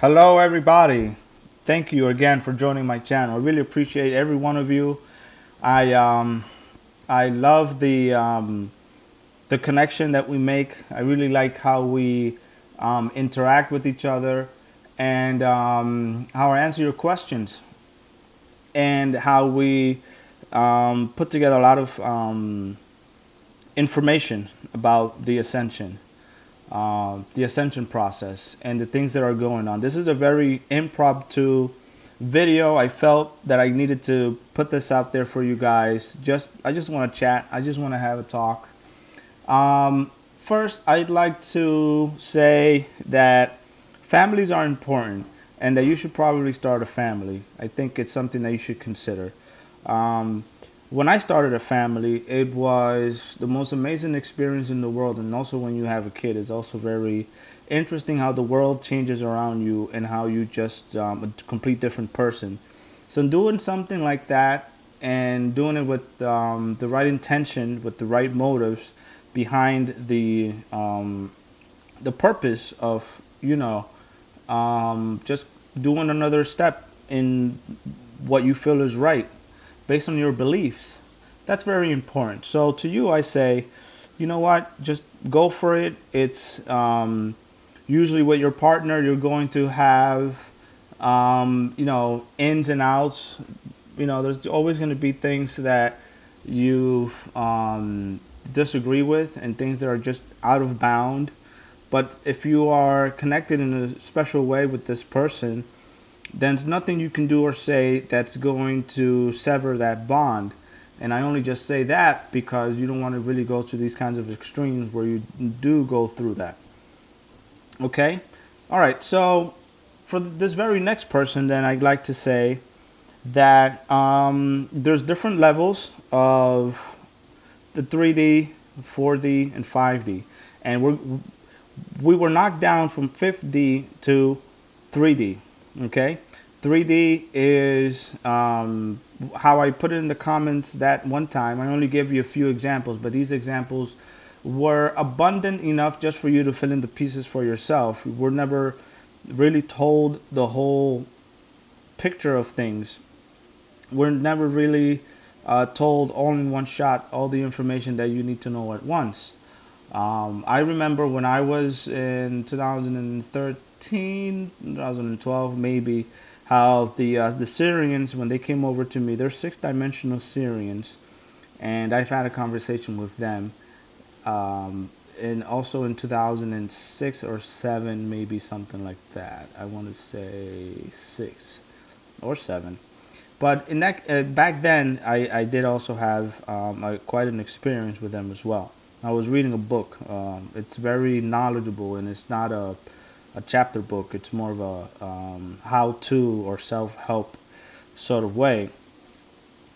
Hello, everybody. Thank you again for joining my channel. I really appreciate every one of you. I um, I love the connection that we make. I really like how we interact with each other and how I answer your questions and how we put together a lot of information about the ascension process and the things that are going on. This is a very impromptu video. I felt that I needed to put this out there for you guys. I just want to chat. I just want to have a talk. First, I'd like to say that families are important and that you should probably start a family. I think it's something that you should consider. Um, when I started a family, it was the most amazing experience in the world. And also, when you have a kid, it's also very interesting how the world changes around you and how you just a complete different person. So, doing something like that and doing it with the right intention, with the right motives behind the purpose of just doing another step in what you feel is right based on your beliefs. That's very important. So to you, I say, you know what? Just go for it. It's usually with your partner, you're going to have, ins and outs. There's always going to be things that you disagree with and things that are just out of bound. But if you are connected in a special way with this person, then there's nothing you can do or say that's going to sever that bond. And I only just say that because you don't want to really go to these kinds of extremes where you do go through that. Okay? All right. So for this very next person, then I'd like to say that there's different levels of the 3D, 4D, and 5D. And we were knocked down from 5D to 3D. Okay, 3D is how I put it in the comments that one time. I only gave you a few examples, but these examples were abundant enough just for you to fill in the pieces for yourself. We're never really told the whole picture of things. We're never really told all in one shot all the information that you need to know at once. I remember when I was in 2013, 2012 maybe, how the Syrians, when they came over to me, they're six-dimensional Syrians, and I've had a conversation with them. And also in 2006 or 7, maybe something like that. I want to say 6 or 7. But in that back then, I did also have quite an experience with them as well. I was reading a book. It's very knowledgeable, and it's not a chapter book. It's more of a how-to or self-help sort of way.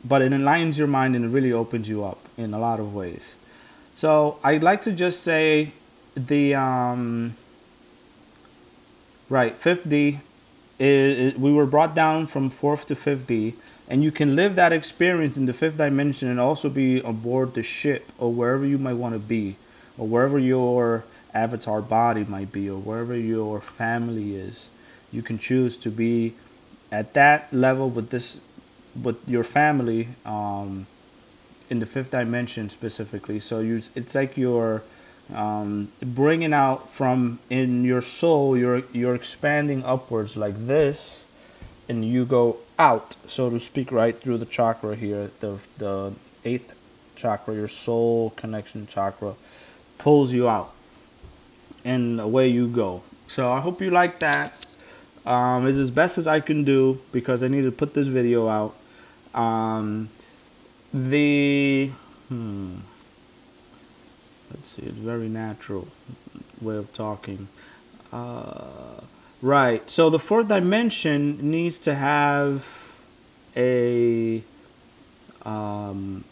But it enlightens your mind and it really opens you up in a lot of ways. So I'd like to just say the right 5D we were brought down from 4th to 5D, and you can live that experience in the 5th dimension and also be aboard the ship or wherever you might want to be, or wherever your avatar body might be, or wherever your family is. You can choose to be at that level with your family in the 5th dimension specifically. So it's like you're bringing out from in your soul, you're expanding upwards like this, and you go out, so to speak, right through the chakra here, the 8th chakra, your soul connection chakra, pulls you out, and away you go. So I hope you like that. It's as best as I can do because I need to put this video out. The let's see, it's very natural way of talking. Right. So the 4th dimension needs to have a it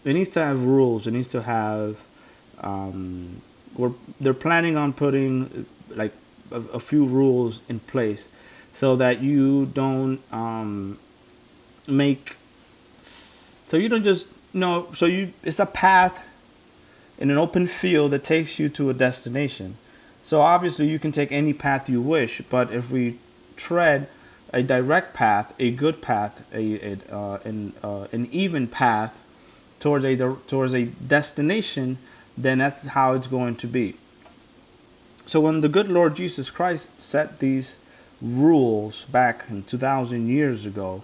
needs to have rules. It needs to have they're planning on putting like a few rules in place so that you don't make so you don't just so it's a path in an open field that takes you to a destination. So obviously you can take any path you wish, but if we tread a direct path, a good path, an even path towards a destination, then that's how it's going to be. So when the good Lord Jesus Christ set these rules back in 2,000 years ago,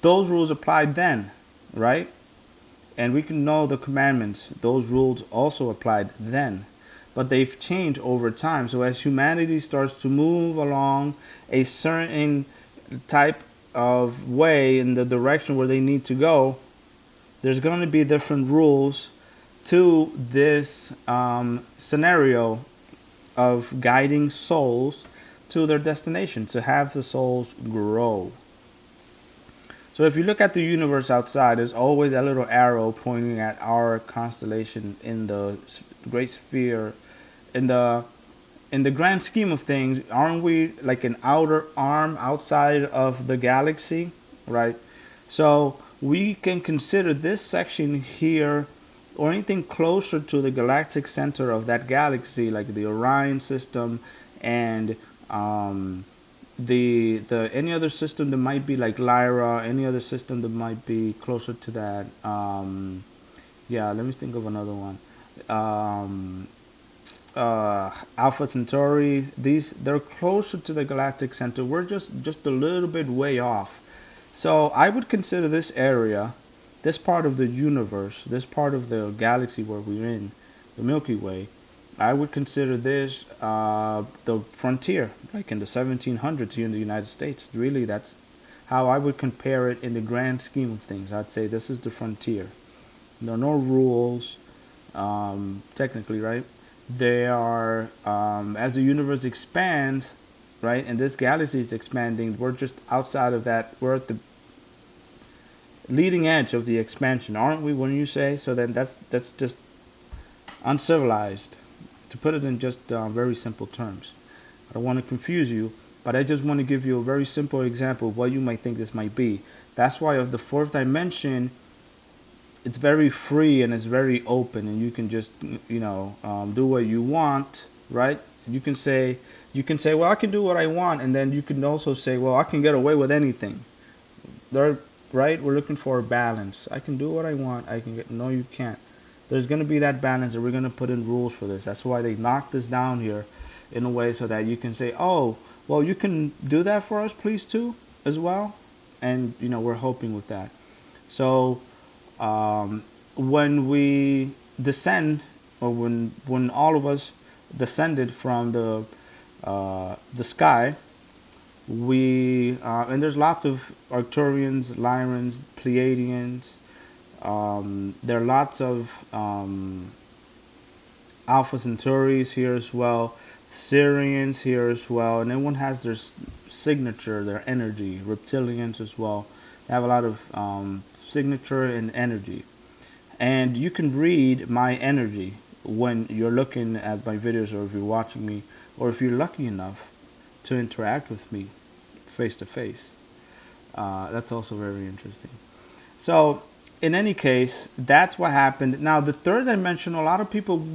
those rules applied then, right? And we can know the commandments, those rules also applied then. But they've changed over time. So as humanity starts to move along a certain type of way in the direction where they need to go, there's going to be different rules to this scenario of guiding souls to their destination, to have the souls grow. So if you look at the universe outside, there's always a little arrow pointing at our constellation in the great sphere. In the grand scheme of things, aren't we like an outer arm outside of the galaxy, right? So we can consider this section here or anything closer to the galactic center of that galaxy, like the Orion system and the any other system that might be like Lyra, any other system that might be closer to that. Yeah, let me think of another one. Alpha Centauri. They're closer to the galactic center. We're just a little bit way off. So I would consider this area, this part of the universe, this part of the galaxy where we're in, the Milky Way, I would consider this the frontier, like in the 1700s here in the United States. Really, that's how I would compare it in the grand scheme of things. I'd say this is the frontier. There are no rules, technically, right? They are, as the universe expands, right, and this galaxy is expanding, we're just outside of that. We're at the leading edge of the expansion, aren't we, when you say? So then that's just uncivilized, to put it in just very simple terms. I don't want to confuse you, but I just want to give you a very simple example of what you might think this might be. That's why of the fourth dimension, it's very free and it's very open, and you can just do what you want, right? You can say, well, I can do what I want, and then you can also say, well, I can get away with anything. Right? We're looking for a balance. I can do what I want. No, you can't. There's going to be that balance, and we're going to put in rules for this. That's why they knocked this down here in a way so that you can say, oh, well, you can do that for us, please, too, as well. And, we're hoping with that. So when we descend, or when all of us descended from the sky, we and there's lots of Arcturians, Lyrans, Pleiadians. There are lots of Alpha Centauris here as well, Syrians here as well, and everyone has their signature, their energy. Reptilians as well. They have a lot of signature and energy, and you can read my energy when you're looking at my videos, or if you're watching me, or if you're lucky enough to interact with me face to face. That's also very interesting. So in any case, that's what happened. Now the third dimension, a lot of people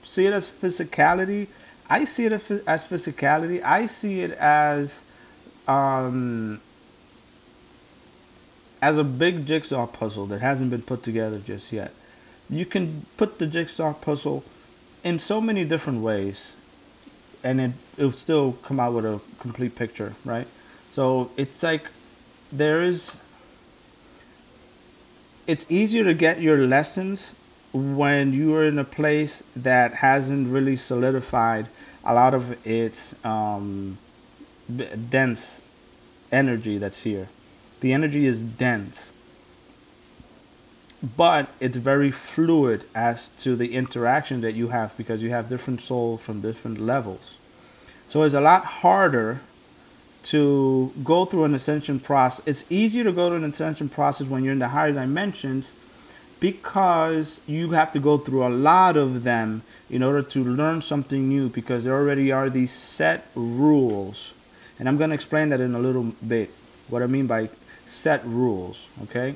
see it as physicality. I see it as physicality. I see it as a big jigsaw puzzle that hasn't been put together just yet. You can put the jigsaw puzzle in so many different ways, and it'll still come out with a complete picture, right? So it's like it's easier to get your lessons when you are in a place that hasn't really solidified a lot of its dense energy that's here. The energy is dense, but it's very fluid as to the interaction that you have, because you have different souls from different levels. So it's a lot harder to go through an ascension process. It's easier to go through an ascension process when you're in the higher dimensions, because you have to go through a lot of them in order to learn something new, because there already are these set rules. And I'm going to explain that in a little bit, what I mean by set rules, okay?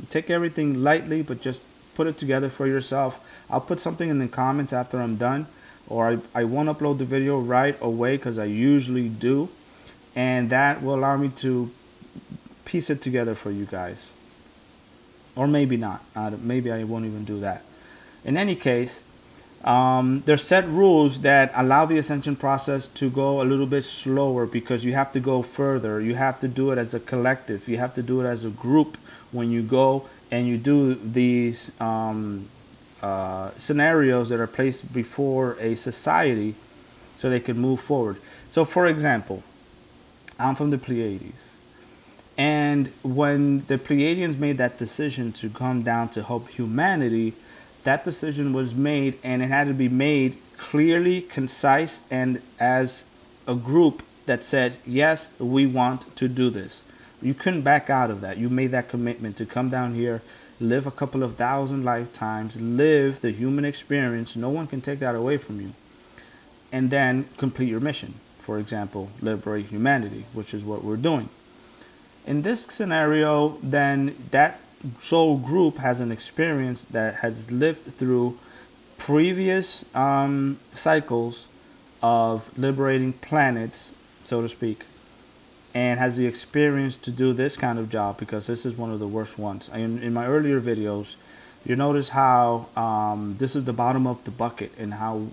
Take everything lightly, but just put it together for yourself. I'll put something in the comments after I'm done, or I won't upload the video right away, because I usually do. and that will allow me to piece it together for you guys. Or maybe not. Maybe I won't even do that. In any case, there's set rules that allow the ascension process to go a little bit slower because you have to go further. You have to do it as a collective. You have to do it as a group when you go and you do these scenarios that are placed before a society so they can move forward. So, for example, I'm from the Pleiades. And when the Pleiadians made that decision to come down to help humanity, that decision was made and it had to be made clearly, concise, and as a group that said, yes, we want to do this. You couldn't back out of that. You made that commitment to come down here, live a couple of thousand lifetimes, live the human experience. No one can take that away from you. And then complete your mission. For example, liberate humanity, which is what we're doing. In this scenario, then that soul group has an experience that has lived through previous cycles of liberating planets, so to speak, and has the experience to do this kind of job because this is one of the worst ones. In my earlier videos, you notice how this is the bottom of the bucket and how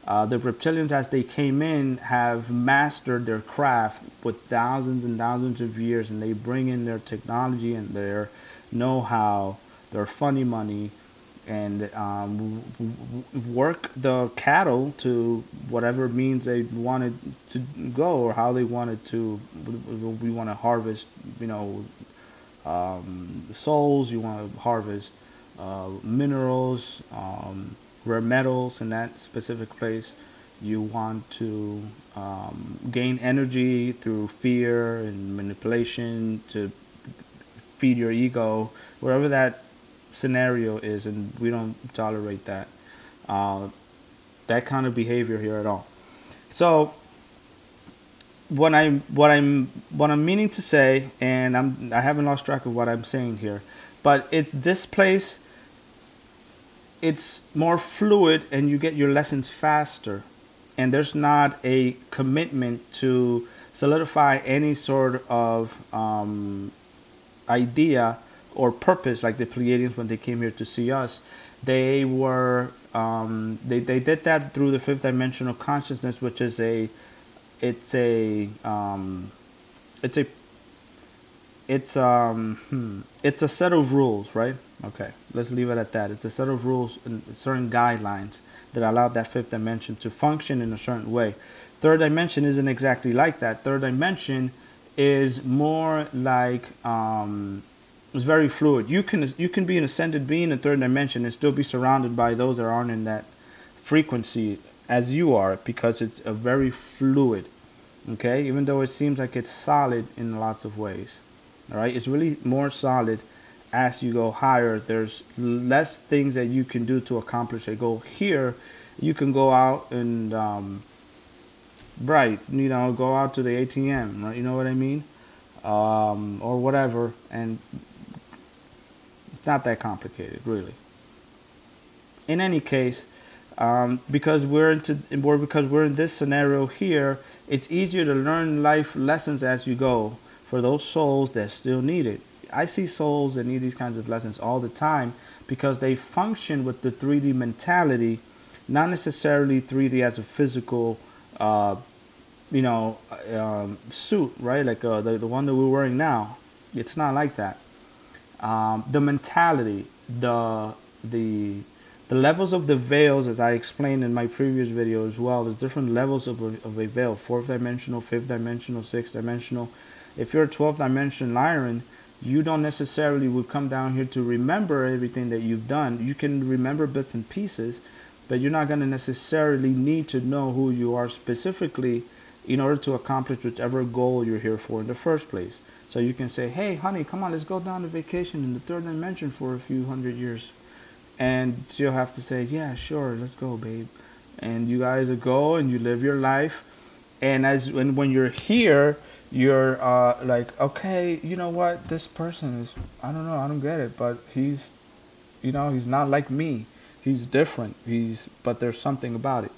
the reptilians, as they came in, have mastered their craft with thousands and thousands of years, and they bring in their technology and their know-how, their funny money, and work the cattle to whatever means they wanted to go or how they wanted to. We want to harvest, souls. You want to harvest minerals. Rare metals in that specific place. You want to gain energy through fear and manipulation to feed your ego, wherever that scenario is, and we don't tolerate that kind of behavior here at all. So what I'm meaning to say, and I haven't lost track of what I'm saying here, but it's this place. It's more fluid and you get your lessons faster, and there's not a commitment to solidify any sort of idea or purpose like the Pleiadians when they came here to see us. They were they did that through the fifth dimensional consciousness, which is it's a set of rules, right? Okay, let's leave it at that. It's a set of rules and certain guidelines that allow that fifth dimension to function in a certain way. Third dimension isn't exactly like that. Third dimension is more like it's very fluid. You can be an ascended being in third dimension and still be surrounded by those that aren't in that frequency as you are, because it's a very fluid. Okay, even though it seems like it's solid in lots of ways. All right, it's really more solid as you go higher. There's less things that you can do to accomplish a goal. Here, you can go out and go out to the ATM, right? You know what I mean, or whatever, and it's not that complicated, really. In any case, because we're in this scenario here, it's easier to learn life lessons as you go for those souls that still need it. I see souls that need these kinds of lessons all the time because they function with the 3D mentality, not necessarily 3D as a physical, suit, right? Like the one that we're wearing now. It's not like that. The mentality, the levels of the veils, as I explained in my previous video as well, there's different levels of a veil: fourth dimensional, fifth dimensional, sixth dimensional. If you're a 12th dimension Lyran, you don't necessarily would come down here to remember everything that you've done. You can remember bits and pieces, but you're not going to necessarily need to know who you are specifically in order to accomplish whichever goal you're here for in the first place. So you can say, hey, honey, come on, let's go down to vacation in the third dimension for a few hundred years. And she'll have to say, yeah, sure, let's go, babe. And you guys go and you live your life. And when you're here, you're like, okay, you know what? This person is, I don't know, I don't get it, but he's not like me. He's different. But there's something about it.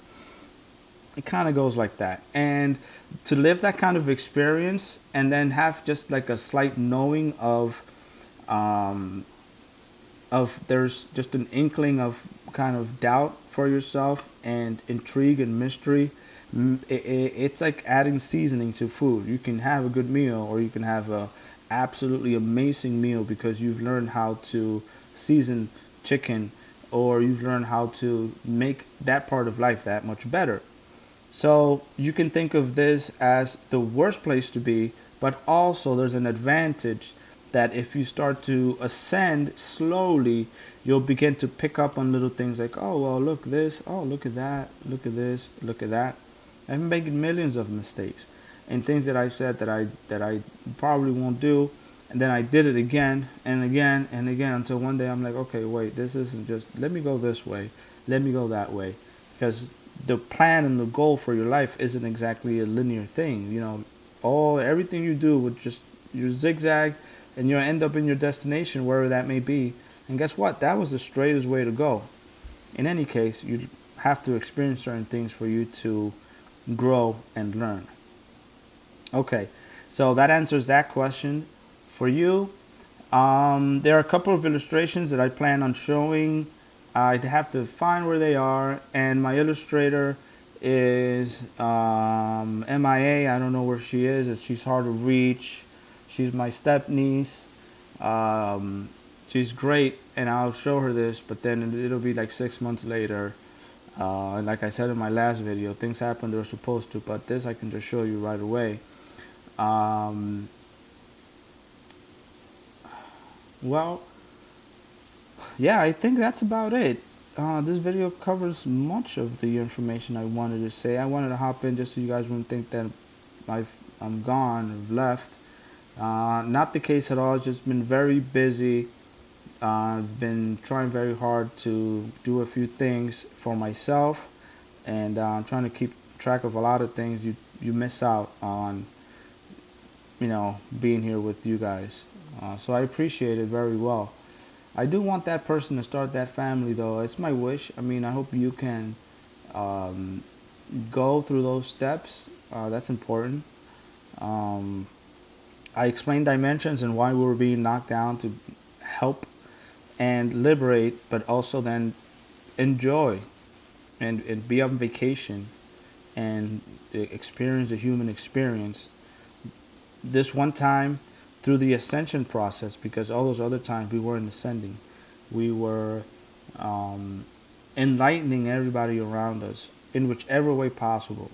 It kind of goes like that. And to live that kind of experience and then have just like a slight knowing um, of there's just an inkling of kind of doubt for yourself and intrigue and mystery. It's like adding seasoning to food. You can have a good meal, or you can have a absolutely amazing meal because you've learned how to season chicken, or you've learned how to make that part of life that much better. So you can think of this as the worst place to be, but also there's an advantage that if you start to ascend slowly, you'll begin to pick up on little things like, oh, well, look this, oh, look at that, look at this, look at that. I've been making millions of mistakes and things that I've said that I probably won't do, and then I did it again and again and again until one day I'm like, okay, wait, this isn't just, let me go this way, let me go that way, because the plan and the goal for your life isn't exactly a linear thing. You know, everything you do would just you zigzag, and you'll end up in your destination wherever that may be. And guess what? That was the straightest way to go. In any case, you have to experience certain things for you to grow and learn. Okay, so that answers that question for you. There are a couple of illustrations that I plan on showing. I'd have to find where they are, and my illustrator is MIA. I don't know where she is. She's hard to reach. She's my step niece. She's great, and I'll show her this, but then it'll be like 6 months later. And like I said in my last video, things happen they're supposed to, but this I can just show you right away. Well, yeah, I think that's about it. This video covers much of the information I wanted to say. I wanted to hop in just so you guys wouldn't think that I'm gone, I've left. Not the case at all. It's just been very busy. I've been trying very hard to do a few things for myself, and I'm trying to keep track of a lot of things you miss out on, being here with you guys. So I appreciate it very well. I do want that person to start that family, though. It's my wish. I mean, I hope you can go through those steps. That's important. I explained dimensions and why we were being knocked down to help and liberate, but also then enjoy and be on vacation and experience the human experience. This one time through the ascension process, because all those other times we weren't ascending. We were enlightening everybody around us in whichever way possible,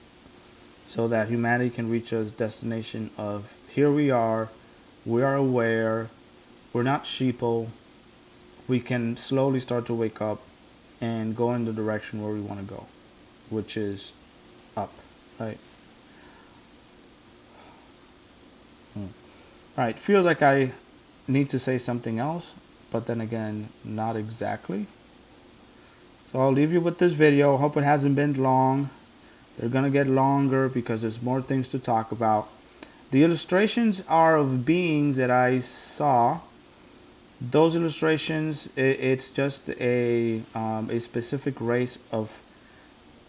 so that humanity can reach a destination of here we are aware, we're not sheeple, we can slowly start to wake up and go in the direction where we want to go, which is up, right? All right, feels like I need to say something else, but then again, not exactly. So I'll leave you with this video. Hope it hasn't been long. They're going to get longer because there's more things to talk about. The illustrations are of beings that I saw. Those illustrations, it's just a specific race of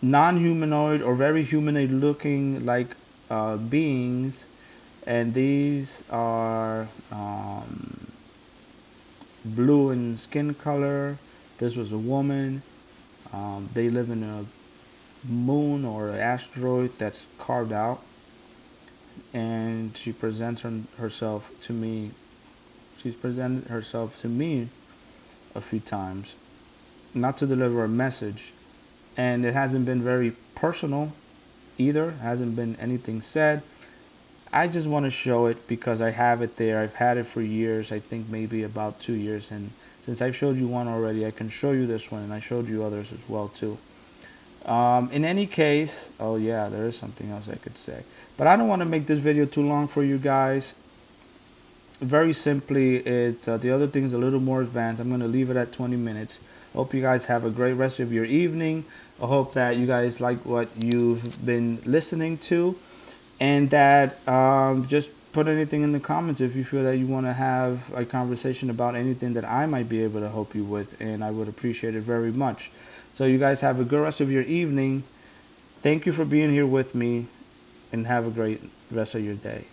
non-humanoid or very humanoid looking like beings. And these are blue in skin color. This was a woman. They live in a moon or an asteroid that's carved out. And she presents herself to me. She's presented herself to me a few times, not to deliver a message. And it hasn't been very personal either. It hasn't been anything said. I just want to show it because I have it there. I've had it for years, I think maybe about 2 years. And since I've showed you one already, I can show you this one. And I showed you others as well, too. In any case, oh yeah, there is something else I could say. But I don't want to make this video too long for you guys. Very simply, it's the other thing's a little more advanced. I'm going to leave it at 20 minutes. Hope you guys have a great rest of your evening. I hope that you guys like what you've been listening to. And that just put anything in the comments if you feel that you want to have a conversation about anything that I might be able to help you with. And I would appreciate it very much. So you guys have a good rest of your evening. Thank you for being here with me, and have a great rest of your day.